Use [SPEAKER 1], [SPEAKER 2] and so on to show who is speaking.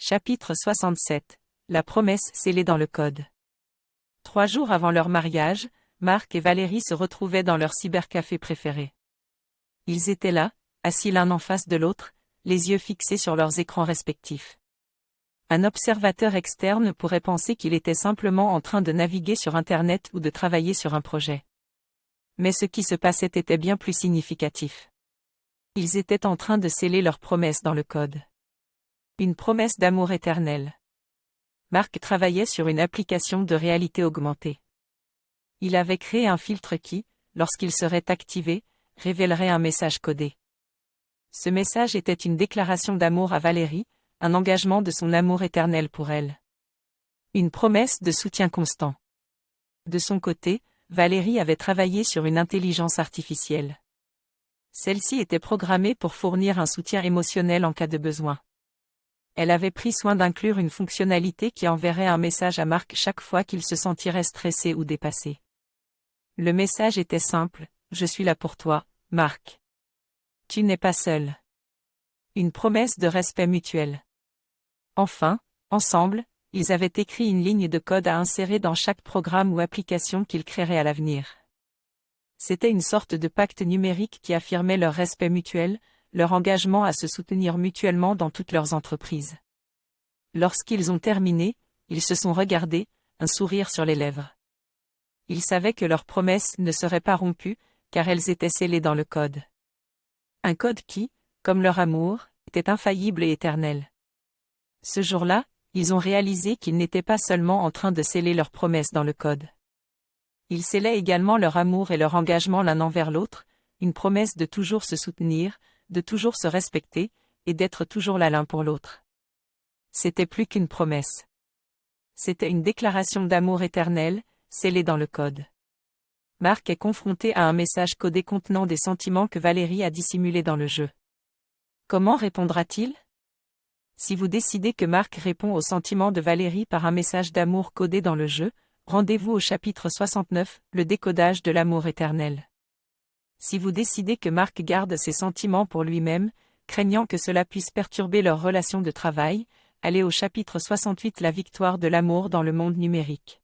[SPEAKER 1] Chapitre 67. La promesse scellée dans le code. 3 jours avant leur mariage, Marc et Valérie se retrouvaient dans leur cybercafé préféré. Ils étaient là, assis l'un en face de l'autre, les yeux fixés sur leurs écrans respectifs. Un observateur externe pourrait penser qu'il était simplement en train de naviguer sur Internet ou de travailler sur un projet. Mais ce qui se passait était bien plus significatif. Ils étaient en train de sceller leur promesse dans le code. Une promesse d'amour éternel. Marc travaillait sur une application de réalité augmentée. Il avait créé un filtre qui, lorsqu'il serait activé, révélerait un message codé. Ce message était une déclaration d'amour à Valérie, un engagement de son amour éternel pour elle. Une promesse de soutien constant. De son côté, Valérie avait travaillé sur une intelligence artificielle. Celle-ci était programmée pour fournir un soutien émotionnel en cas de besoin. Elle avait pris soin d'inclure une fonctionnalité qui enverrait un message à Marc chaque fois qu'il se sentirait stressé ou dépassé. Le message était simple: je suis là pour toi, Marc. Tu n'es pas seul. Une promesse de respect mutuel. Enfin, ensemble, ils avaient écrit une ligne de code à insérer dans chaque programme ou application qu'ils créeraient à l'avenir. C'était une sorte de pacte numérique qui affirmait leur respect mutuel, leur engagement à se soutenir mutuellement dans toutes leurs entreprises. Lorsqu'ils ont terminé, ils se sont regardés, un sourire sur les lèvres. Ils savaient que leurs promesses ne seraient pas rompues, car elles étaient scellées dans le code. Un code qui, comme leur amour, était infaillible et éternel. Ce jour-là, ils ont réalisé qu'ils n'étaient pas seulement en train de sceller leurs promesses dans le code. Ils scellaient également leur amour et leur engagement l'un envers l'autre, une promesse de toujours se soutenir, de toujours se respecter, et d'être toujours là l'un pour l'autre. C'était plus qu'une promesse. C'était une déclaration d'amour éternel, scellée dans le code. Marc est confronté à un message codé contenant des sentiments que Valérie a dissimulés dans le jeu. Comment répondra-t-il? Si vous décidez que Marc répond aux sentiments de Valérie par un message d'amour codé dans le jeu, rendez-vous au chapitre 69, le décodage de l'amour éternel. Si vous décidez que Marc garde ses sentiments pour lui-même, craignant que cela puisse perturber leur relation de travail, allez au chapitre 68, la victoire de l'amour dans le monde numérique.